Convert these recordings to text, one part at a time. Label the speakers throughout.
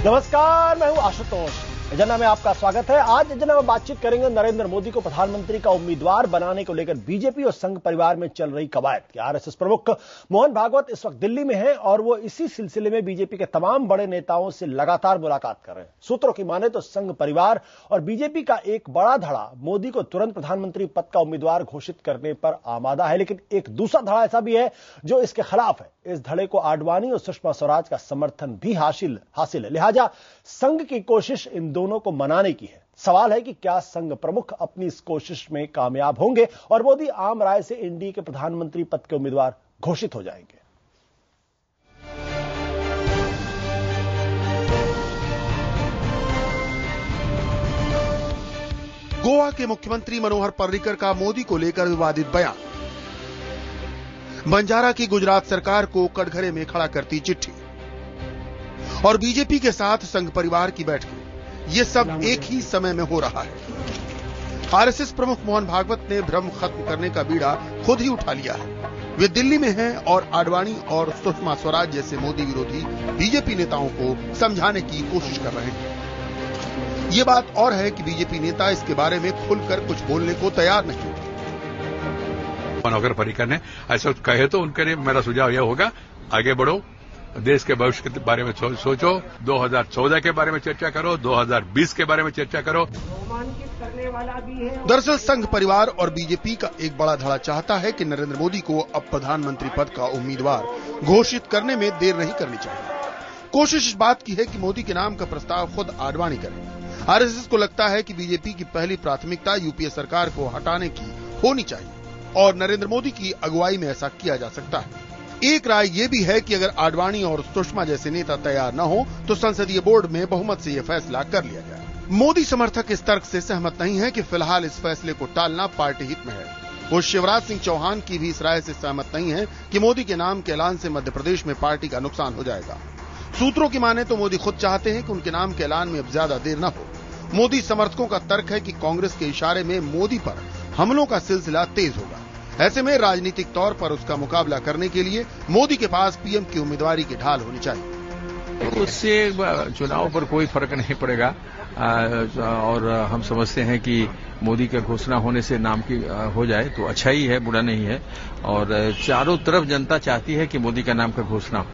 Speaker 1: नमस्कार, मैं हूं आशुतोष। एजेंडा में आपका स्वागत है। आज एजेंडा में बातचीत करेंगे नरेंद्र मोदी को प्रधानमंत्री का उम्मीदवार बनाने को लेकर बीजेपी और संघ परिवार में चल रही कवायद की। आरएसएस प्रमुख मोहन भागवत इस वक्त दिल्ली में हैं और वो इसी सिलसिले में बीजेपी के तमाम बड़े नेताओं से लगातार मुलाकात कर रहे हैं। सूत्रों की माने तो संघ परिवार और बीजेपी का एक बड़ा धड़ा मोदी को तुरंत प्रधानमंत्री पद का उम्मीदवार घोषित करने पर आमादा है, लेकिन एक दूसरा धड़ा ऐसा भी है जो इसके खिलाफ है। इस धड़े को आडवाणी और सुषमा स्वराज का समर्थन भी हासिल है। लिहाजा संघ की कोशिश इन दोनों को मनाने की है। सवाल है कि क्या संघ प्रमुख अपनी इस कोशिश में कामयाब होंगे और मोदी आम राय से एनडीए के प्रधानमंत्री पद के उम्मीदवार घोषित हो जाएंगे।
Speaker 2: गोवा के मुख्यमंत्री मनोहर पर्रिकर का मोदी को लेकर विवादित बयान, बंजारा की गुजरात सरकार को कटघरे में खड़ा करती चिट्ठी और बीजेपी के साथ संघ परिवार की बैठक, ये सब एक ही समय में हो रहा है। आरएसएस प्रमुख मोहन भागवत ने भ्रम खत्म करने का बीड़ा खुद ही उठा लिया है। वे दिल्ली में हैं और आडवाणी और सुषमा स्वराज जैसे मोदी विरोधी बीजेपी नेताओं को समझाने की कोशिश कर रहे हैं। ये बात और है कि बीजेपी नेता इसके बारे में खुलकर कुछ बोलने को तैयार नहीं।
Speaker 3: मनोहर पर्रिकर ने ऐसा कहे तो उनके लिए मेरा सुझाव यह होगा, आगे बढ़ो, देश के भविष्य के बारे में सोचो, 2014 के बारे में चर्चा करो, 2020 के बारे में चर्चा करो।
Speaker 2: दरअसल संघ परिवार और बीजेपी का एक बड़ा धड़ा चाहता है कि नरेंद्र मोदी को अब प्रधानमंत्री पद का उम्मीदवार घोषित करने में देर नहीं करनी चाहिए। कोशिश इस बात की है कि मोदी के नाम का प्रस्ताव खुद आडवाणी करें। आरएसएस को लगता है कि बीजेपी की पहली प्राथमिकता यूपीए सरकार को हटाने की होनी चाहिए और नरेंद्र मोदी की अगुवाई में ऐसा किया जा सकता है। एक राय ये भी है कि अगर आडवाणी और सुषमा जैसे नेता तैयार न हो तो संसदीय बोर्ड में बहुमत से यह फैसला कर लिया जाए। मोदी समर्थक इस तर्क से सहमत नहीं है कि फिलहाल इस फैसले को टालना पार्टी हित में है। वो शिवराज सिंह चौहान की भी इस राय से सहमत नहीं है कि मोदी के नाम के ऐलान से मध्य प्रदेश में पार्टी का नुकसान हो जाएगा। सूत्रों की माने तो मोदी खुद चाहते हैं कि उनके नाम के ऐलान में अब ज्यादा देर न हो। मोदी समर्थकों का तर्क है कि कांग्रेस के इशारे में मोदी पर हमलों का सिलसिला तेज होगा। ऐसे में राजनीतिक तौर पर उसका मुकाबला करने के लिए मोदी के पास पीएम की उम्मीदवारी की ढाल होनी चाहिए।
Speaker 4: उससे चुनाव पर कोई फर्क नहीं पड़ेगा और हम समझते हैं कि मोदी का घोषणा होने से नाम की हो जाए तो अच्छा ही है, बुरा नहीं है। और चारों तरफ जनता चाहती है कि मोदी का नाम का घोषणा हो।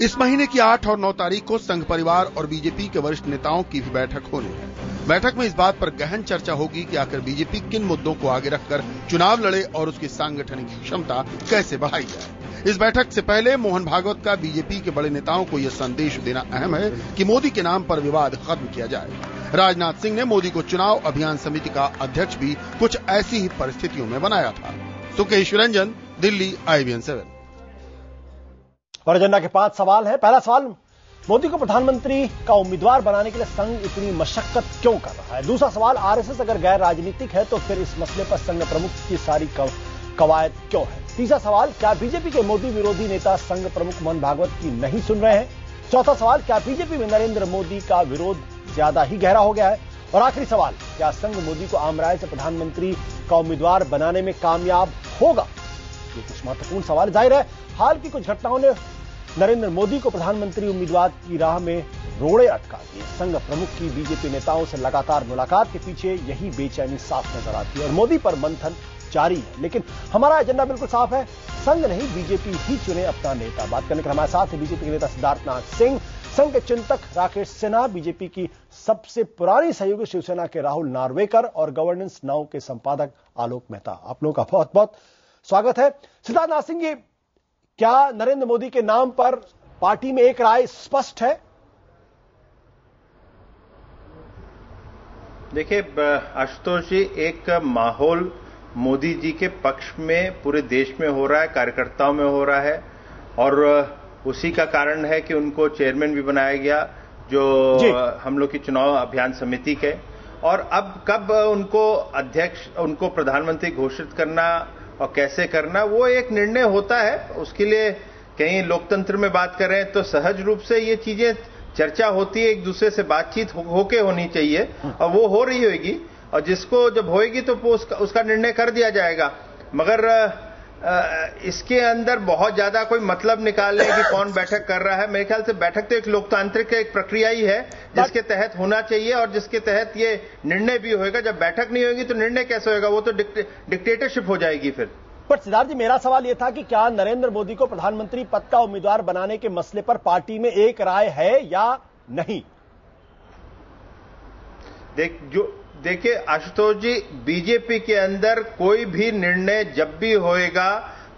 Speaker 2: इस महीने की 8 और 9 तारीख को संघ परिवार और बीजेपी के वरिष्ठ नेताओं की भी बैठक होनी है। बैठक में इस बात पर गहन चर्चा होगी कि आखिर बीजेपी किन मुद्दों को आगे रखकर चुनाव लड़े और उसकी सांगठनिक क्षमता कैसे बढ़ाई जाए। इस बैठक से पहले मोहन भागवत का बीजेपी के बड़े नेताओं को यह संदेश देना अहम है कि मोदी के नाम पर विवाद खत्म किया जाए। राजनाथ सिंह ने मोदी को चुनाव अभियान समिति का अध्यक्ष भी कुछ ऐसी ही परिस्थितियों में बनाया था। सुकेश रंजन, दिल्ली, IBN 7।
Speaker 1: और एजेंडा के 5 सवाल है। पहला सवाल, मोदी को प्रधानमंत्री का उम्मीदवार बनाने के लिए संघ इतनी मशक्कत क्यों कर रहा है। दूसरा सवाल, आरएसएस अगर गैर राजनीतिक है तो फिर इस मसले पर संघ प्रमुख की सारी कवायद क्यों है। तीसरा सवाल, क्या बीजेपी के मोदी विरोधी नेता संघ प्रमुख मोहन भागवत की नहीं सुन रहे हैं। चौथा सवाल, क्या बीजेपी में नरेंद्र मोदी का विरोध ज्यादा ही गहरा हो गया है। और आखिरी सवाल, क्या संघ मोदी को आम राय से प्रधानमंत्री का उम्मीदवार बनाने में कामयाब होगा। ये कुछ महत्वपूर्ण सवाल। जाहिर है हाल की कुछ घटनाओं ने नरेंद्र मोदी को प्रधानमंत्री उम्मीदवार की राह में रोड़े अटका दिए। संघ प्रमुख की बीजेपी नेताओं से लगातार मुलाकात के पीछे यही बेचैनी साफ नजर आती है और मोदी पर मंथन जारी है। लेकिन हमारा एजेंडा बिल्कुल साफ है, संघ नहीं बीजेपी ही चुने अपना नेता। बात करने के हमारे साथ है बीजेपी के नेता सिद्धार्थनाथ सिंह, संघ के चिंतक राकेश सिन्हा, बीजेपी की सबसे पुरानी सहयोगी शिवसेना के राहुल नार्वेकर और गवर्नेंस नाउ के संपादक आलोक मेहता। आप लोगों का बहुत बहुत स्वागत है। सिद्धार्थनाथ सिंह जी, क्या नरेंद्र मोदी के नाम पर पार्टी में एक राय स्पष्ट है।
Speaker 5: देखिए आशुतोष जी, एक माहौल मोदी जी के पक्ष में पूरे देश में हो रहा है, कार्यकर्ताओं में हो रहा है और उसी का कारण है कि उनको चेयरमैन भी बनाया गया जो हम लोग की चुनाव अभियान समिति के। और अब कब उनको प्रधानमंत्री घोषित करना और कैसे करना, वो एक निर्णय होता है। उसके लिए कहीं लोकतंत्र में बात करें तो सहज रूप से ये चीजें चर्चा होती है, एक दूसरे से बातचीत होके होनी चाहिए और वो हो रही होगी और जिसको जब होएगी तो उसका निर्णय कर दिया जाएगा। मगर इसके अंदर बहुत ज्यादा कोई मतलब निकालने की कौन बैठक कर रहा है, मेरे ख्याल से बैठक तो एक लोकतांत्रिक एक प्रक्रिया ही है जिसके तहत होना चाहिए और जिसके तहत ये निर्णय भी होगा। जब बैठक नहीं होगी तो निर्णय कैसे होगा, वो तो डिक्टेटरशिप हो जाएगी फिर।
Speaker 1: पर सिद्धार्थ जी, मेरा सवाल यह था कि क्या नरेंद्र मोदी को प्रधानमंत्री पद का उम्मीदवार बनाने के मसले पर पार्टी में एक राय है या नहीं?
Speaker 5: देखिए आशुतोष जी, बीजेपी के अंदर कोई भी निर्णय जब भी होएगा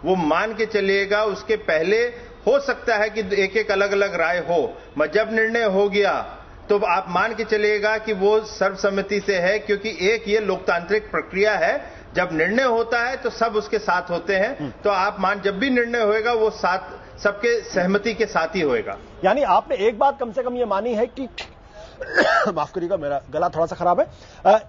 Speaker 5: वो मान के चलिएगा, उसके पहले हो सकता है कि एक एक अलग अलग राय हो, मगर जब निर्णय हो गया तो आप मान के चलिएगा कि वो सर्वसम्मति से है, क्योंकि एक ये लोकतांत्रिक प्रक्रिया है। जब निर्णय होता है तो सब उसके साथ होते हैं, तो आप जब भी निर्णय होएगा वो साथ सबके सहमति के साथ ही होएगा।
Speaker 1: यानी आपने एक बात कम से कम ये मानी है कि माफ करिएगा, मेरा गला थोड़ा सा खराब है।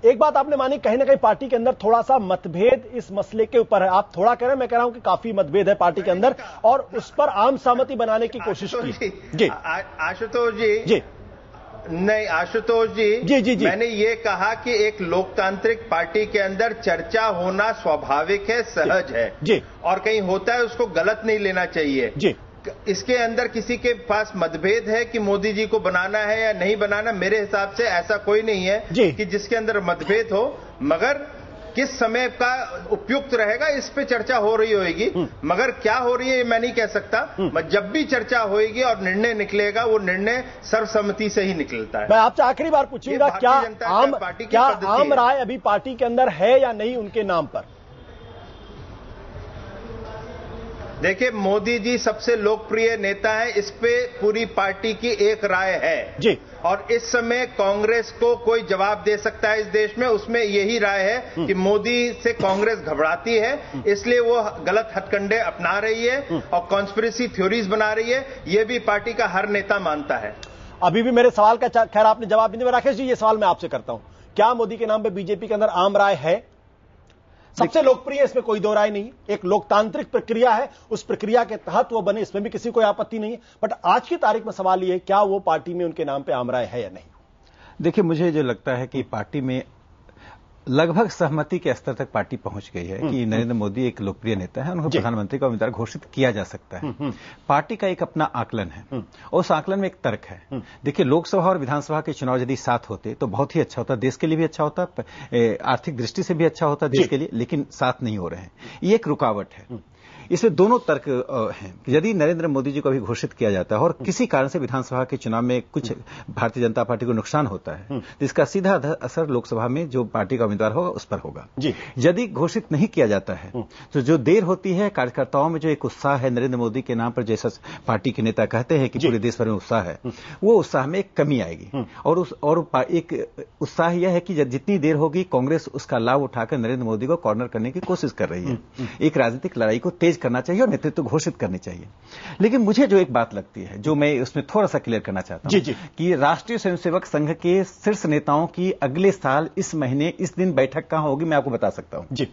Speaker 1: एक बात आपने मानी, कहीं ना कहीं पार्टी के अंदर थोड़ा सा मतभेद इस मसले के ऊपर है। आप थोड़ा कह रहे हैं, मैं कह रहा हूं कि काफी मतभेद है पार्टी के अंदर और उस पर आम सहमति बनाने की कोशिश की। जी
Speaker 5: आशुतोष जी,
Speaker 1: जी
Speaker 5: नहीं आशुतोष जी, मैंने ये कहा कि एक लोकतांत्रिक पार्टी के अंदर चर्चा होना स्वाभाविक है, सहज है
Speaker 1: जी,
Speaker 5: और कहीं होता है उसको गलत नहीं लेना चाहिए
Speaker 1: जी।
Speaker 5: इसके अंदर किसी के पास मतभेद है कि मोदी जी को बनाना है या नहीं बनाना, मेरे हिसाब से ऐसा कोई नहीं है कि जिसके अंदर मतभेद हो, मगर किस समय का उपयुक्त रहेगा इस पे चर्चा हो रही होगी। मगर क्या हो रही है ये मैं नहीं कह सकता, जब भी चर्चा होगी और निर्णय निकलेगा वो निर्णय सर्वसम्मति से ही निकलता है।
Speaker 1: मैं आपसे आखिरी बार पूछूंगा, क्या आम राय अभी पार्टी के अंदर है या नहीं उनके नाम पर?
Speaker 5: देखिए, मोदी जी सबसे लोकप्रिय नेता है, इस पे पूरी पार्टी की एक राय है
Speaker 1: जी,
Speaker 5: और इस समय कांग्रेस को कोई जवाब दे सकता है इस देश में, उसमें यही राय है कि मोदी से कांग्रेस घबराती है, इसलिए वो गलत हथकंडे अपना रही है और कॉन्स्पिरेसी थ्योरीज बना रही है। ये भी पार्टी का हर नेता मानता है।
Speaker 1: अभी भी मेरे सवाल का खैर आपने जवाब नहीं दिया। राकेश जी, ये सवाल मैं आपसे करता हूं, क्या मोदी के नाम पे बीजेपी के अंदर आम राय है? सबसे लोकप्रिय, इसमें कोई दो राय नहीं, एक लोकतांत्रिक प्रक्रिया है, उस प्रक्रिया के तहत वो बने, इसमें भी किसी को आपत्ति नहीं है। बट आज की तारीख में सवाल ये है, क्या वो पार्टी में उनके नाम पे आम राय है या नहीं?
Speaker 6: देखिए, मुझे जो लगता है कि पार्टी में लगभग सहमति के स्तर तक पार्टी पहुंच गई है कि नरेंद्र मोदी एक लोकप्रिय नेता है, उनको प्रधानमंत्री का उम्मीदवार घोषित किया जा सकता है। पार्टी का एक अपना आकलन है और उस आकलन में एक तर्क है। देखिए, लोकसभा और विधानसभा के चुनाव यदि साथ होते तो बहुत ही अच्छा होता, देश के लिए भी अच्छा होता, आर्थिक दृष्टि से भी अच्छा होता देश के लिए, लेकिन साथ नहीं हो रहे हैं, ये एक रुकावट है। इसमें दोनों तर्क हैं। यदि नरेंद्र मोदी जी को भी घोषित किया जाता है और किसी कारण से विधानसभा के चुनाव में कुछ भारतीय जनता पार्टी को नुकसान होता है, जिसका सीधा असर लोकसभा में जो पार्टी का उम्मीदवार होगा उस पर होगा। यदि घोषित नहीं किया जाता है तो जो देर होती है, कार्यकर्ताओं में जो एक उत्साह है नरेंद्र मोदी के नाम पर, जैसा पार्टी के नेता कहते हैं कि पूरे देश भर में उत्साह है, वो उत्साह में एक कमी आएगी। और एक उत्साह यह है कि जितनी देर होगी कांग्रेस उसका लाभ उठाकर नरेंद्र मोदी को कॉर्नर करने की कोशिश कर रही है। एक राजनीतिक लड़ाई को तेज करना चाहिए और नेतृत्व घोषित करनी चाहिए। लेकिन मुझे जो एक बात लगती है, जो मैं उसमें थोड़ा सा क्लियर करना चाहता हूं, कि राष्ट्रीय स्वयंसेवक संघ के शीर्ष नेताओं की अगले साल इस महीने इस दिन बैठक कहां होगी, मैं आपको बता सकता हूं जी।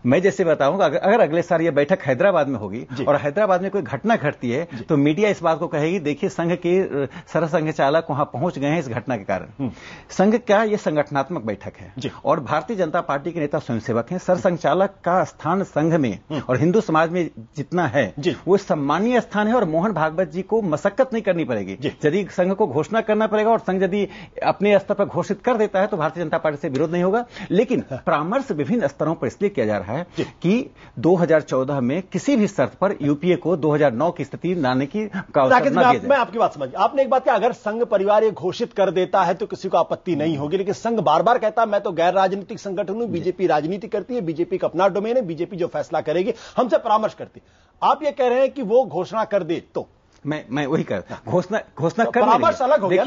Speaker 6: मैं जैसे बताऊंगा, अगर अगले साल यह बैठक हैदराबाद में होगी और हैदराबाद में कोई घटना घटती है तो मीडिया इस बात को कहेगी, देखिए संघ के सरसंघ चालक वहां पहुंच गए हैं इस घटना के कारण। संघ का यह संगठनात्मक बैठक है और भारतीय जनता पार्टी के नेता स्वयंसेवक हैं। सरसंघ चालक का स्थान संघ में और हिंदू समाज में जितना है वो सम्मानीय स्थान है और मोहन भागवत जी को मशक्कत नहीं करनी पड़ेगी। यदि संघ को घोषणा करना पड़ेगा और संघ यदि अपने स्तर पर घोषित कर देता है तो भारतीय जनता पार्टी से विरोध नहीं होगा। लेकिन परामर्श विभिन्न स्तरों पर इसलिए किया जा रहा है कि 2014 में किसी भी शर्त पर यूपीए को 2009 की स्थिति लाने की का अवसर न दिया जाए।
Speaker 1: मैं आपकी बात समझ, आपने एक बात कहा, अगर संघ परिवार ये घोषित कर देता है तो किसी को आपत्ति नहीं होगी, लेकिन संघ बार बार कहता है मैं तो गैर राजनीतिक संगठन हूं, बीजेपी राजनीति करती है, बीजेपी का अपना डोमेन है, बीजेपी जो फैसला करेगी हमसे परामर्श करती है। आप ये कह रहे हैं कि वो घोषणा कर दे तो
Speaker 6: मैं वही कर घोषणा कर
Speaker 1: परामर्श अलग हो गया।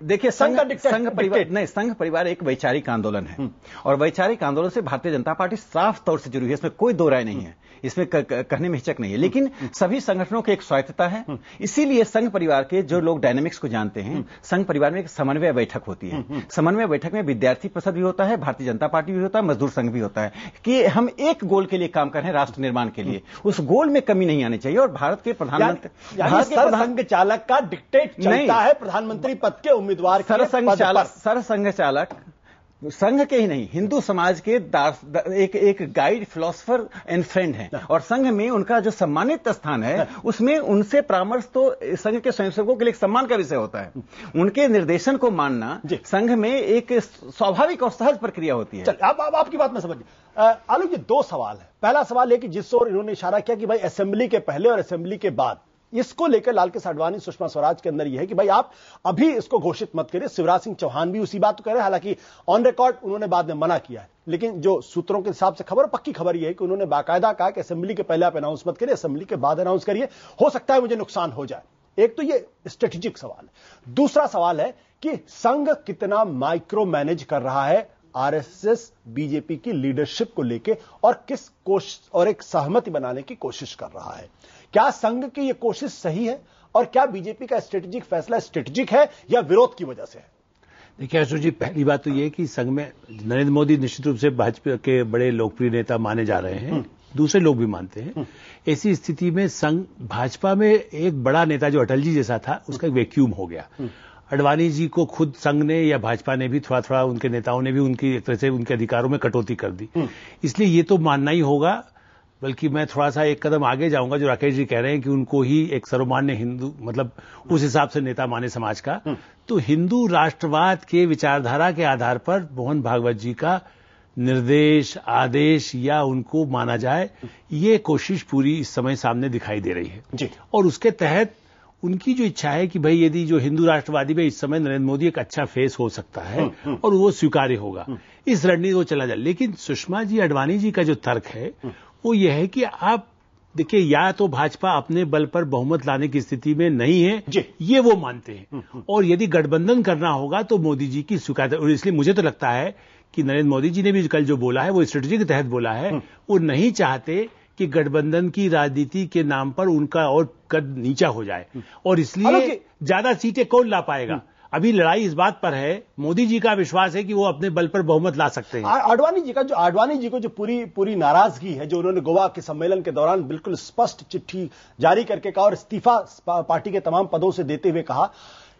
Speaker 6: देखिए संघ परिवार एक वैचारिक आंदोलन है और वैचारिक आंदोलन से भारतीय जनता पार्टी साफ तौर से जुड़ी है, इसमें कोई दो राय नहीं है, इसमें कहने में हिचक नहीं है। लेकिन सभी संगठनों की एक स्वायत्तता है, इसीलिए संघ परिवार के जो लोग डायनेमिक्स को जानते हैं, संघ परिवार में एक समन्वय बैठक होती है। समन्वय बैठक में विद्यार्थी परिषद भी होता है, भारतीय जनता पार्टी भी होता है, मजदूर संघ भी होता है कि हम एक गोल के लिए काम कर रहे हैं, राष्ट्र निर्माण के लिए। उस गोल में कमी नहीं आनी चाहिए और भारत के प्रधानमंत्री
Speaker 1: सरसंघ चालक का डिक्टेट चलता है प्रधानमंत्री पद के उम्मीदवार।
Speaker 6: सरसंघ चालक संघ के ही नहीं, हिंदू समाज के एक गाइड, फिलोसोफर एंड फ्रेंड हैं, और संघ में उनका जो सम्मानित स्थान है उसमें उनसे परामर्श तो संघ के स्वयंसेवकों के लिए सम्मान का विषय होता है। उनके निर्देशन को मानना संघ में एक स्वाभाविक और सहज प्रक्रिया होती है।
Speaker 1: अब आपकी बात में समझिए आलोक जी, दो सवाल है। पहला सवाल है कि जिस ओर इन्होंने इशारा किया कि भाई असेंबली के पहले और असेंबली के बाद, इसको लेकर लाल कृष्ण आडवाणी सुषमा स्वराज के अंदर यह है कि भाई आप अभी इसको घोषित मत करिए। शिवराज सिंह चौहान भी उसी बात को कह रहे हैं, हालांकि ऑन रिकॉर्ड उन्होंने बाद में मना किया है, लेकिन जो सूत्रों के हिसाब से खबर, पक्की खबर यह है कि उन्होंने बाकायदा कहा कि असेंबली के पहले आप अनाउंस मत करिए, असेंबली के बाद अनाउंस करिए, हो सकता है मुझे नुकसान हो जाए। एक तो ये स्ट्रेटेजिक सवाल है। दूसरा सवाल है कि संघ कितना माइक्रो मैनेज कर रहा है आरएसएस बीजेपी की लीडरशिप को लेकर, और किस कोशिश और एक सहमति बनाने की कोशिश कर रहा है। क्या संघ की यह कोशिश सही है, और क्या बीजेपी का स्ट्रेटेजिक फैसला स्ट्रेटेजिक है या विरोध की वजह से है?
Speaker 7: देखिए अशोक जी, पहली बात तो यह कि संघ में नरेंद्र मोदी निश्चित रूप से भाजपा के बड़े लोकप्रिय नेता माने जा रहे हैं, दूसरे लोग भी मानते हैं। ऐसी स्थिति में संघ, भाजपा में एक बड़ा नेता जो अटल जी जैसा था, उसका एक वैक्यूम हो गया। अडवाणी जी को खुद संघ ने या भाजपा ने भी थोड़ा थोड़ा, उनके नेताओं ने भी उनकी एक तरह से उनके अधिकारों में कटौती कर दी। इसलिए ये तो मानना ही होगा, बल्कि मैं थोड़ा सा एक कदम आगे जाऊंगा, जो राकेश जी कह रहे हैं कि उनको ही एक सर्वमान्य हिंदू, मतलब उस हिसाब से नेता माने समाज का, तो हिंदू राष्ट्रवाद के विचारधारा के आधार पर मोहन भागवत जी का निर्देश, आदेश या उनको माना जाए, ये कोशिश पूरी इस समय सामने दिखाई दे रही है
Speaker 1: जी।
Speaker 7: और उसके तहत उनकी जो इच्छा है कि भाई यदि जो हिंदू राष्ट्रवादी में इस समय नरेंद्र मोदी एक अच्छा फेस हो सकता है और वो स्वीकार्य होगा, इस रणनीति को चला जाए। लेकिन सुषमा जी, अडवाणी जी का जो तर्क है वो यह है कि आप देखिए, या तो भाजपा अपने बल पर बहुमत लाने की स्थिति में नहीं है, ये वो मानते हैं, और यदि गठबंधन करना होगा तो मोदी जी की स्वीकार। और इसलिए मुझे तो लगता है कि नरेंद्र मोदी जी ने भी कल जो बोला है वो स्ट्रेटेजी के तहत बोला है। वो नहीं चाहते कि गठबंधन की राजनीति के नाम पर उनका और कद नीचा हो जाए, और इसलिए ज्यादा सीटें कौन ला पाएगा। अभी लड़ाई इस बात पर है, मोदी जी का विश्वास है कि वो अपने बल पर बहुमत ला सकते हैं।
Speaker 1: आडवाणी जी को जो पूरी नाराजगी है, जो उन्होंने गोवा के सम्मेलन के दौरान बिल्कुल स्पष्ट चिट्ठी जारी करके कहा और इस्तीफा पार्टी के तमाम पदों से देते हुए कहा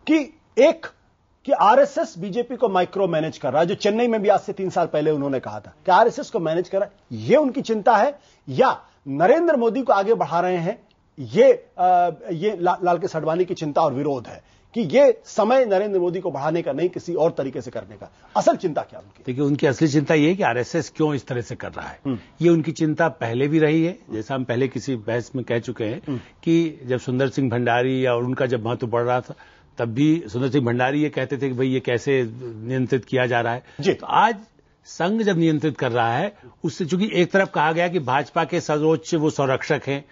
Speaker 1: कि आरएसएस बीजेपी को माइक्रो मैनेज कर रहा है, जो चेन्नई में भी आज से 3 साल पहले उन्होंने कहा था कि आरएसएस को मैनेज कर रहा है, ये उनकी चिंता है, या नरेंद्र मोदी को आगे बढ़ा रहे हैं, ये लाल कृष्ण आडवाणी की चिंता और विरोध है कि ये समय नरेंद्र मोदी को बढ़ाने का नहीं, किसी और तरीके से करने का। असल चिंता क्या उनकी?
Speaker 7: देखिए, उनकी असली चिंता ये है कि आरएसएस क्यों इस तरह से कर रहा है। ये उनकी चिंता पहले भी रही है, जैसा हम पहले किसी बहस में कह चुके हैं कि जब सुंदर सिंह भंडारी या उनका जब महत्व बढ़ रहा था, तब भी सुंदर सिंह भंडारी ये कहते थे कि भाई ये कैसे नियंत्रित किया जा रहा है। तो आज संघ जब नियंत्रित कर रहा है, उससे चूंकि एक तरफ कहा गया कि भाजपा के सर्वोच्च वो संरक्षक हैं,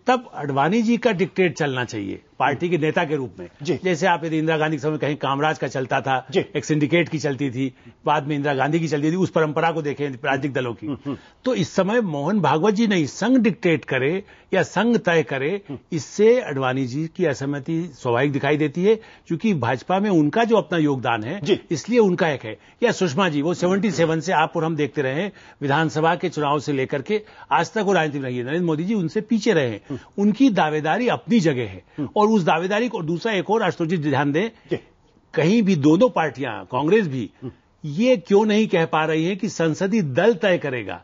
Speaker 7: तब अडवाणी जी का डिक्टेट चलना चाहिए पार्टी के नेता के रूप में। जैसे आप यदि इंदिरा गांधी के समय कहीं कामराज का चलता था, एक सिंडिकेट की चलती थी, बाद में इंदिरा गांधी की चलती थी, उस परंपरा को देखें राजनीतिक दलों की, तो इस समय मोहन भागवत जी नहीं, संघ डिक्टेट करे या संघ तय करे, इससे अडवाणी जी की असहमति स्वाभाविक दिखाई देती है, क्योंकि भाजपा में उनका जो अपना योगदान है, इसलिए उनका एक है। या सुषमा जी, वो 77 से आप और हम देखते रहे, विधानसभा के चुनाव से लेकर के आज तक वो राजनीति में रही है, नरेंद्र मोदी जी उनसे पीछे रहे हैं, उनकी दावेदारी अपनी जगह है, और उस दावेदारी को दूसरा एक और आशुतोष जी ध्यान दें, कहीं भी दोनों पार्टियां, कांग्रेस भी ये क्यों नहीं कह पा रही है कि संसदीय दल तय करेगा,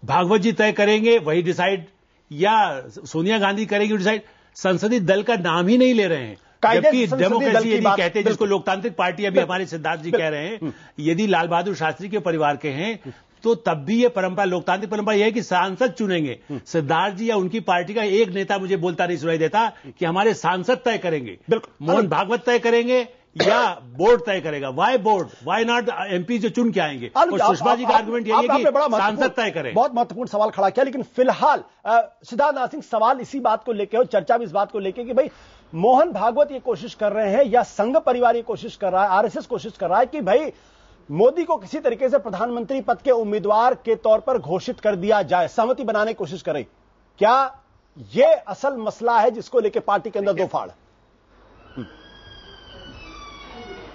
Speaker 7: भागवत जी तय करेंगे वही डिसाइड, या सोनिया गांधी करेंगी डिसाइड, संसदीय दल का नाम ही नहीं ले रहे हैं। जबकि डेमोक्रेसी यदि कहते हैं, जिसको लोकतांत्रिक पार्टी अभी हमारे सिद्धार्थ जी कह रहे हैं, यदि लाल बहादुर शास्त्री के परिवार के हैं, तो तब भी ये परंपरा, लोकतांत्रिक परंपरा यह है कि सांसद चुनेंगे। सिद्धार्थ जी या उनकी पार्टी का एक नेता मुझे बोलता नहीं सुनाई देता कि हमारे सांसद तय करेंगे, मोहन भागवत तय करेंगे या बोर्ड तय करेगा। Why board, why not MP जो चुन के आएंगे? और सुषमा जी का आर्गुमेंट यही है कि सांसद तय करें।
Speaker 1: बहुत महत्वपूर्ण सवाल खड़ा किया, लेकिन फिलहाल सिद्धार्थ नाथ सिंह सवाल इसी बात को लेकर, चर्चा भी इस बात को लेकर कि भाई मोहन भागवत ये कोशिश कर रहे हैं या संघ परिवार ये कोशिश कर रहा है, आरएसएस कोशिश कर रहा है कि भाई मोदी को किसी तरीके से प्रधानमंत्री पद के उम्मीदवार के तौर पर घोषित कर दिया जाए, सहमति बनाने की कोशिश करें। क्या यह असल मसला है जिसको लेकर पार्टी के अंदर दो फाड़?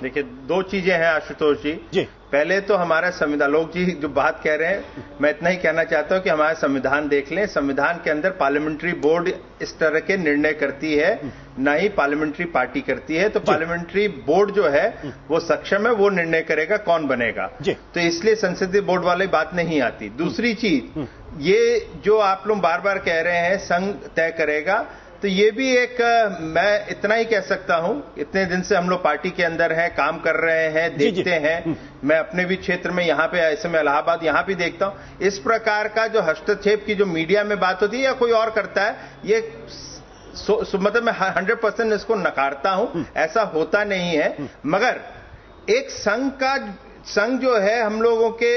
Speaker 5: देखिए, दो चीजें हैं आशुतोष जी। पहले तो हमारा संविधान, लोग जी जो बात कह रहे हैं, मैं इतना ही कहना चाहता हूं कि हमारा संविधान देख लें। संविधान के अंदर पार्लियामेंट्री बोर्ड इस तरह के निर्णय करती है, ना ही पार्लियामेंट्री पार्टी करती है। तो पार्लियामेंट्री बोर्ड जो है वो सक्षम है, वो निर्णय करेगा कौन बनेगा। तो इसलिए संसदीय बोर्ड वाली बात नहीं आती। दूसरी चीज, ये जो आप लोग बार बार कह रहे हैं संघ तय करेगा, तो ये भी एक, मैं इतना ही कह सकता हूं, इतने दिन से हम लोग पार्टी के अंदर हैं, काम कर रहे हैं, देखते हैं। मैं अपने भी क्षेत्र में यहाँ पे, ऐसे में इलाहाबाद यहाँ भी देखता हूं, इस प्रकार का जो हस्तक्षेप की जो मीडिया में बात होती है या कोई और करता है, ये मतलब मैं 100% इसको नकारता हूं। ऐसा होता नहीं है। मगर एक संघ जो है हम लोगों के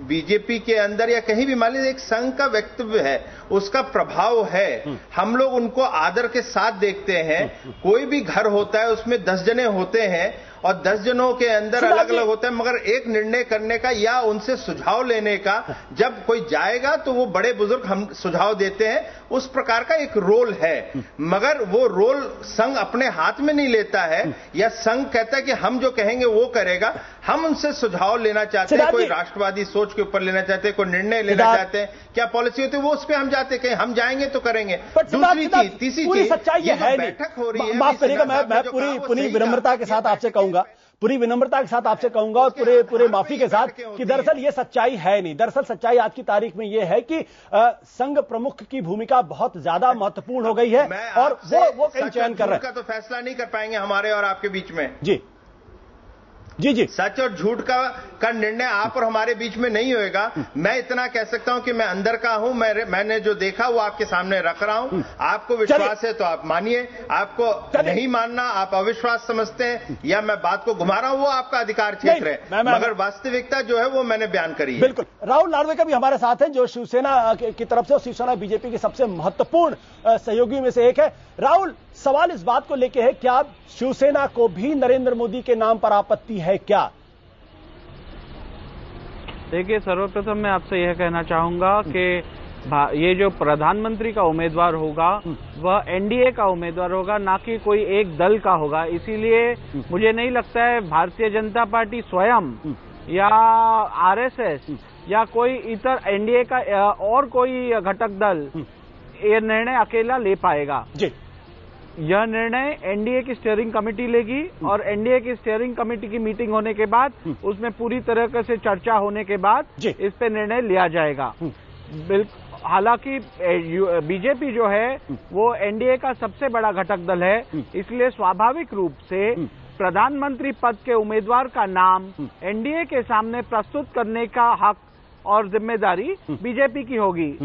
Speaker 5: बीजेपी के अंदर या कहीं भी मान लीजिए एक संघ का वक्तव्य है, उसका प्रभाव है, हम लोग उनको आदर के साथ देखते हैं। कोई भी घर होता है उसमें 10 जने होते हैं और 10 जनों के अंदर अलग अलग होते हैं, मगर एक निर्णय करने का या उनसे सुझाव लेने का, जब कोई जाएगा तो वो बड़े बुजुर्ग हम सुझाव देते हैं, उस प्रकार का एक रोल है। मगर वो रोल संघ अपने हाथ में नहीं लेता है, या संघ कहता है कि हम जो कहेंगे वो करेगा। हम उनसे सुझाव लेना चाहते हैं, कोई राष्ट्रवादी सोच के ऊपर लेना चाहते हैं, कोई निर्णय लेना चाहते हैं, क्या पॉलिसी होती है वो उस पर हम जाते हैं, हम जाएंगे तो करेंगे। दूसरी चीज, तीसरी चीज,
Speaker 1: सच्चाई है बैठक हो रही है, माफ करिएगा, मैं पूरी विनम्रता के साथ आपसे कहूंगा, पूरी विनम्रता के साथ आपसे कहूंगा और पूरे माफी के साथ कि दरअसल ये सच्चाई है नहीं। दरअसल सच्चाई आज की तारीख में ये है कि संघ प्रमुख की भूमिका बहुत ज्यादा महत्वपूर्ण हो गई है और वो कहीं चयन कर रहे हैं।
Speaker 5: तो फैसला नहीं कर पाएंगे हमारे और आपके बीच में।
Speaker 1: जी
Speaker 5: सच और झूठ का निर्णय आप और हमारे बीच में नहीं होएगा। मैं इतना कह सकता हूं कि मैं अंदर का हूं, मैंने जो देखा वो आपके सामने रख रहा हूं। आपको विश्वास है तो आप मानिए, आपको नहीं मानना, आप अविश्वास समझते हैं या मैं बात को घुमा रहा हूं, वो आपका अधिकार क्षेत्र है, मगर वास्तविकता जो है वो मैंने बयान करी है।
Speaker 1: बिल्कुल। राहुल नार्वेकर भी हमारे साथ हैं, जो शिवसेना की तरफ से और शिवसेना बीजेपी के सबसे महत्वपूर्ण सहयोगी में से एक है। राहुल, सवाल इस बात को लेकर है, क्या शिवसेना को भी नरेंद्र मोदी के नाम पर आपत्ति है क्या?
Speaker 8: देखिए, सर्वप्रथम मैं आपसे यह कहना चाहूंगा कि ये जो प्रधानमंत्री का उम्मीदवार होगा वह एनडीए का उम्मीदवार होगा, ना कि कोई एक दल का होगा। इसीलिए मुझे नहीं लगता है भारतीय जनता पार्टी स्वयं या आरएसएस या कोई इतर एनडीए का और कोई घटक दल ये निर्णय अकेला ले पाएगा। यह निर्णय एनडीए की स्टीयरिंग कमेटी लेगी और एनडीए की स्टीयरिंग कमेटी की मीटिंग होने के बाद उसमें पूरी तरह से चर्चा होने के बाद इस पे निर्णय लिया जाएगा। हालांकि बीजेपी जो है वो एनडीए का सबसे बड़ा घटक दल है, इसलिए स्वाभाविक रूप से प्रधानमंत्री पद के उम्मीदवार का नाम एनडीए के सामने प्रस्तुत करने का हक और जिम्मेदारी बीजेपी की होगी।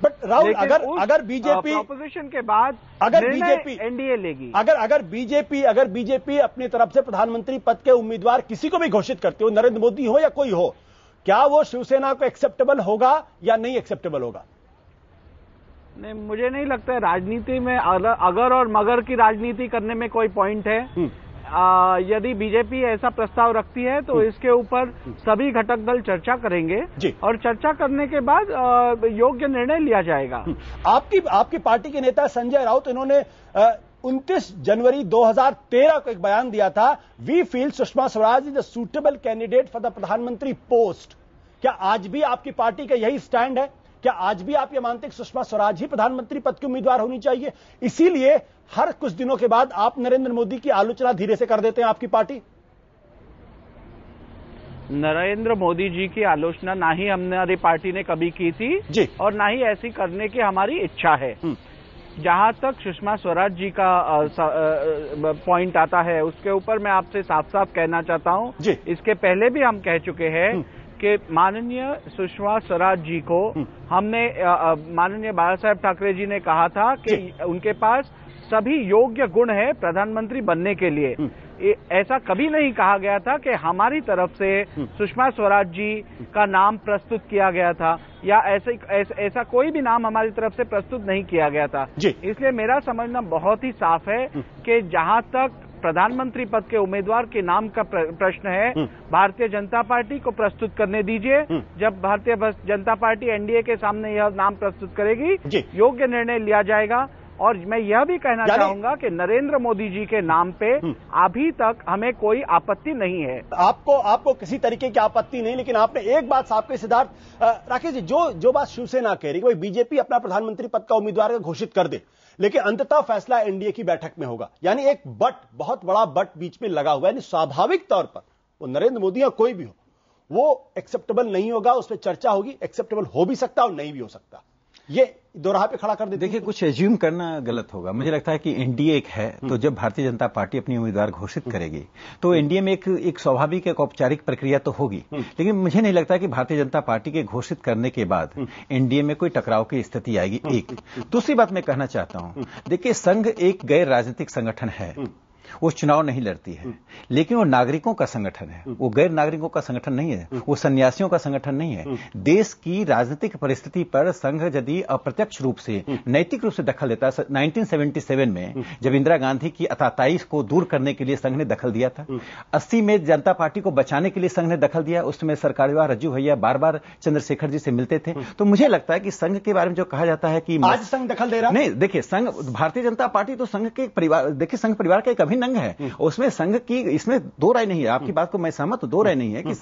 Speaker 1: बट राहुल, अगर बीजेपी
Speaker 8: ऑपोजिशन के बाद
Speaker 1: अगर बीजेपी
Speaker 8: एनडीए लेगी,
Speaker 1: अगर बीजेपी अपनी तरफ से प्रधानमंत्री पद के उम्मीदवार किसी को भी घोषित करते हो, नरेंद्र मोदी हो या कोई हो, क्या वो शिवसेना को एक्सेप्टेबल होगा या नहीं एक्सेप्टेबल होगा?
Speaker 8: नहीं, मुझे नहीं लगता है राजनीति में अगर और मगर की राजनीति करने में कोई पॉइंट है। यदि बीजेपी ऐसा प्रस्ताव रखती है तो इसके ऊपर सभी घटक दल चर्चा करेंगे और चर्चा करने के बाद योग्य निर्णय लिया जाएगा।
Speaker 1: आपकी पार्टी के नेता संजय राउत, इन्होंने 29 जनवरी 2013 को एक बयान दिया था, we feel Sushma Swaraj is a suitable candidate for the pradhanmantri post. क्या आज भी आपकी पार्टी का यही स्टैंड है? क्या आज भी आप ये मानते हैं कि सुषमा स्वराज ही प्रधानमंत्री पद की उम्मीदवार होनी चाहिए, इसीलिए हर कुछ दिनों के बाद आप नरेंद्र मोदी की आलोचना धीरे से कर देते हैं आपकी पार्टी?
Speaker 8: नरेंद्र मोदी जी की आलोचना ना ही हमारी पार्टी ने कभी की थी और ना ही ऐसी करने की हमारी इच्छा है। जहां तक सुषमा स्वराज जी का पॉइंट आता है, उसके ऊपर मैं आपसे साफ साफ कहना चाहता हूं, इसके पहले भी हम कह चुके हैं कि माननीय सुषमा स्वराज जी को हमने, माननीय बाला साहेब ठाकरे जी ने कहा था कि उनके पास सभी योग्य गुण है प्रधानमंत्री बनने के लिए। ऐसा कभी नहीं कहा गया था कि हमारी तरफ से सुषमा स्वराज जी का नाम प्रस्तुत किया गया था या ऐसा कोई भी नाम हमारी तरफ से प्रस्तुत नहीं किया गया था। इसलिए मेरा समझना बहुत ही साफ है कि जहां तक प्रधानमंत्री पद के उम्मीदवार के नाम का प्रश्न है, भारतीय जनता पार्टी को प्रस्तुत करने दीजिए। जब भारतीय जनता पार्टी एनडीए के सामने यह नाम प्रस्तुत करेगी, योग्य निर्णय लिया जाएगा और मैं यह भी कहना चाहूंगा कि नरेंद्र मोदी जी के नाम पे अभी तक हमें कोई आपत्ति नहीं है।
Speaker 1: आपको किसी तरीके की आपत्ति नहीं, लेकिन आपने एक बात साफ कही सिद्धार्थ। राकेश जी, जो बात शिवसेना कह रही है, बीजेपी अपना प्रधानमंत्री पद का उम्मीदवार घोषित कर दे, लेकिन अंततः फैसला एनडीए की बैठक में होगा। यानी एक बहुत बड़ा बट बीच में लगा हुआ है। यानी स्वाभाविक तौर पर वो नरेंद्र मोदी या कोई भी हो, वो एक्सेप्टेबल नहीं होगा, उस पर चर्चा होगी। एक्सेप्टेबल हो भी सकता और नहीं भी हो सकता। ये दोराहा पे खड़ा कर देते।
Speaker 6: देखिए, कुछ एज्यूम करना गलत होगा। मुझे लगता है कि एनडीए एक है, तो जब भारतीय जनता पार्टी अपनी उम्मीदवार घोषित करेगी तो एनडीए में एक स्वाभाविक एक औपचारिक प्रक्रिया तो होगी, लेकिन मुझे नहीं लगता कि भारतीय जनता पार्टी के घोषित करने के बाद एनडीए में कोई टकराव की स्थिति आएगी। एक दूसरी बात मैं कहना चाहता हूं, देखिए, संघ एक गैर राजनीतिक संगठन है, वो चुनाव नहीं लड़ती है, लेकिन वो नागरिकों का संगठन है, वो गैर नागरिकों का संगठन नहीं है, वो सन्यासियों का संगठन नहीं है। देश की राजनीतिक परिस्थिति पर संघ यदि अप्रत्यक्ष रूप से, नैतिक रूप से दखल देता है, 1977 में जब इंदिरा गांधी की अताताई को दूर करने के लिए संघ ने दखल दिया था, 80 में जनता पार्टी को बचाने के लिए संघ ने दखल दिया, उस समय सरकारवाह रज्जू भैया बार बार चंद्रशेखर जी से मिलते थे। तो मुझे लगता है कि संघ के बारे में जो कहा जाता है कि
Speaker 1: आज संघ दखल दे रहा
Speaker 6: नहीं, देखिए, संघ, भारतीय जनता पार्टी तो संघ के परिवार, देखिए, संघ परिवार का एक अभिन्न अंग है, उसमें संघ की, इसमें दो राय नहीं है। आपकी बात को मैं सहमत हूं, दो राय नहीं है कि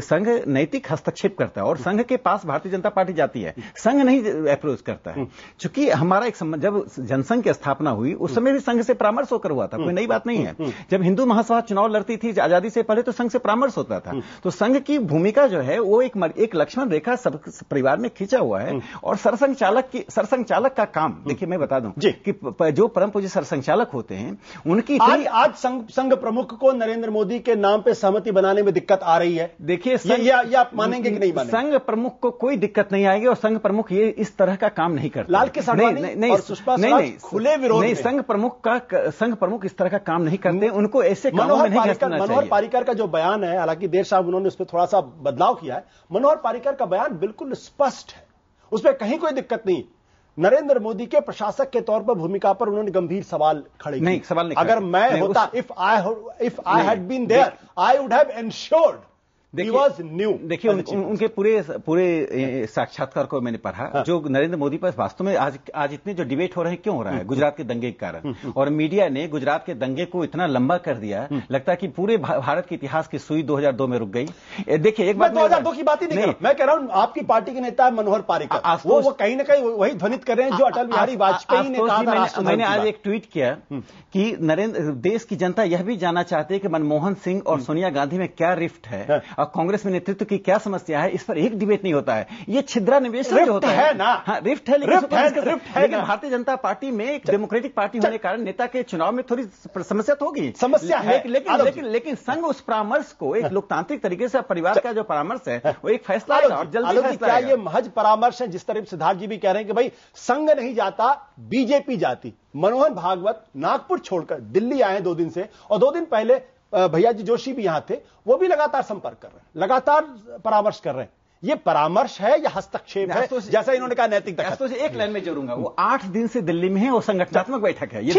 Speaker 6: संघ नैतिक हस्तक्षेप करता है और संघ के पास भारतीय जनता पार्टी जाती है, संघ नहीं अप्रोच करता है। चूंकि हमारा एक जब जनसंघ की स्थापना हुई उस समय भी संघ से परामर्श होकर हुआ था, कोई नई बात नहीं है। जब हिंदू महासभा चुनाव लड़ती थी आजादी से पहले तो संघ से परामर्श होता था। तो संघ की भूमिका जो है वो एक लक्ष्मण रेखा सब परिवार में खींचा हुआ है। और सरसंघचालक का काम, देखिए, मैं बता दूं कि जो परम पूज्य सरसंघचालक होते हैं उनकी
Speaker 1: आज संघ प्रमुख को नरेंद्र मोदी के नाम पे सहमति बनाने में दिक्कत आ रही है।
Speaker 6: देखिए,
Speaker 1: ये आप मानेंगे कि नहीं मानेंगे?
Speaker 6: संघ प्रमुख को कोई दिक्कत नहीं आएगी और संघ प्रमुख ये इस तरह का काम नहीं करते।
Speaker 1: लाल के नहीं, और सुषमा स्वराज खुले विरोध
Speaker 6: नहीं, संघ प्रमुख इस तरह का काम नहीं करते, उनको ऐसे कामों में नहीं घुसना चाहिए।
Speaker 1: मनोहर पारिकर का जो बयान है, हालांकि देर शाम उन्होंने उस पर थोड़ा सा बदलाव किया है, मनोहर पारिकर का बयान बिल्कुल स्पष्ट है, उस पर कहीं कोई दिक्कत नहीं। नरेंद्र मोदी के प्रशासक के तौर पर भूमिका पर उन्होंने गंभीर सवाल खड़े किए।
Speaker 6: सवाल नहीं,
Speaker 1: अगर मैं होता, if I had been there, I would have ensured He was new।
Speaker 6: देखिए, उनके पूरे साक्षात्कार को मैंने पढ़ा, जो नरेंद्र मोदी पर वास्तव में आज इतने जो डिबेट हो रहे हैं, क्यों हो रहा है? गुजरात के दंगे के कारण, और मीडिया ने गुजरात के दंगे को इतना लंबा कर दिया, लगता है कि पूरे भारत के इतिहास की सुई 2002 में रुक गई। देखिए, एक बात,
Speaker 1: 2002 की बात ही नहीं, मैं कह रहा हूं आपकी पार्टी के नेता मनोहर पारिकर, वो कहीं ना कहीं वही ध्वनित कर रहे हैं जो अटल बिहारी वाजपेयी ने कहा।
Speaker 6: मैंने आज एक ट्वीट किया कि देश की जनता यह भी जानना चाहती है कि मनमोहन सिंह और सोनिया गांधी में क्या रिफ्ट है और कांग्रेस में नेतृत्व की क्या समस्या है, इस पर एक डिबेट नहीं होता है। ये छिद्रा निवेश जो होता है ना, हाँ, रिफ्ट है, लेकिन भारतीय जनता पार्टी में एक डेमोक्रेटिक पार्टी होने के कारण नेता के चुनाव में थोड़ी समस्या तो होगी,
Speaker 1: समस्या है,
Speaker 6: लेकिन संघ उस परामर्श को एक लोकतांत्रिक तरीके से परिवार का जो परामर्श है वो एक फैसला है और जल्दी फैसला।
Speaker 1: क्या ये महज परामर्ष है, जिस तरह सिद्धार्थ जी भी कह रहे हैं कि भाई संघ नहीं जाता, बीजेपी जाती। मनोहर भागवत नागपुर छोड़कर दिल्ली आए 2 दिन से, और 2 दिन पहले भैया जी जोशी भी यहां थे, वो भी लगातार संपर्क कर रहे हैं, लगातार परामर्श कर रहे हैं। ये परामर्श है या हस्तक्षेप है? जैसा इन्होंने कहा नैतिक दखल।
Speaker 6: तो एक लाइन में जोड़ूंगा, वो 8 दिन से दिल्ली में है और संगठनात्मक बैठक है। ये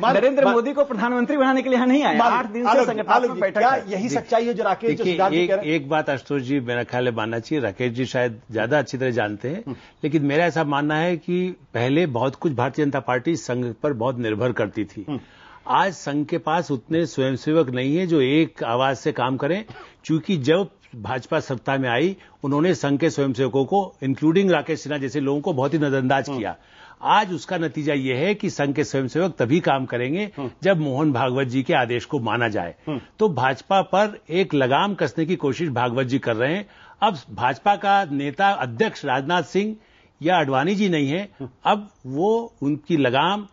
Speaker 6: नरेंद्र मोदी को प्रधानमंत्री बनाने के लिए नहीं आए, 8 दिन से संगठनात्मक बैठक है।
Speaker 1: यही सच्चाई है जो राकेश
Speaker 7: एक बात आशुतोष जी मेरा ख्याल है मानना चाहिए, राकेश जी शायद ज्यादा अच्छी तरह जानते हैं, लेकिन मेरा ऐसा मानना है कि पहले बहुत कुछ भारतीय जनता पार्टी संघ पर बहुत निर्भर करती थी। आज संघ के पास उतने स्वयंसेवक नहीं है जो एक आवाज से काम करें, क्योंकि जब भाजपा सत्ता में आई उन्होंने संघ के स्वयंसेवकों को, इंक्लूडिंग राकेश सिन्हा जैसे लोगों को, बहुत ही नजरअंदाज किया। आज उसका नतीजा यह है कि संघ के स्वयंसेवक तभी काम करेंगे जब मोहन भागवत जी के आदेश को माना जाए। तो भाजपा पर एक लगाम कसने की कोशिश भागवत जी कर रहे हैं। अब भाजपा का नेता अध्यक्ष राजनाथ सिंह या अडवाणी जी नहीं है, अब वो उनकी लगाम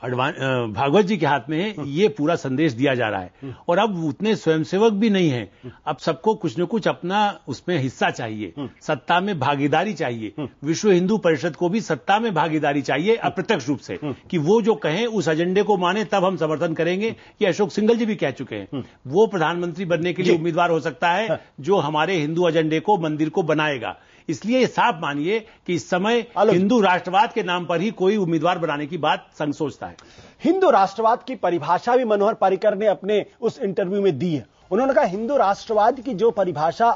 Speaker 7: भागवत जी के हाथ में है, ये पूरा संदेश दिया जा रहा है। और अब उतने स्वयंसेवक भी नहीं है, अब सबको कुछ न कुछ अपना उसमें हिस्सा चाहिए, सत्ता में भागीदारी चाहिए। विश्व हिंदू परिषद को भी सत्ता में भागीदारी चाहिए अप्रत्यक्ष रूप से, कि वो जो कहें उस एजेंडे को माने, तब हम समर्थन करेंगे। ये अशोक सिंघल जी भी कह चुके हैं, वो प्रधानमंत्री बनने के लिए उम्मीदवार हो सकता है जो हमारे हिंदू एजेंडे को, मंदिर को बनाएगा। इसलिए ये साफ मानिए कि इस समय हिंदू राष्ट्रवाद के नाम पर ही कोई उम्मीदवार बनाने की बात संघ सोचता है।
Speaker 1: हिंदू राष्ट्रवाद की परिभाषा भी मनोहर पारिकर ने अपने उस इंटरव्यू में दी है। उन्होंने कहा हिंदू राष्ट्रवाद की जो परिभाषा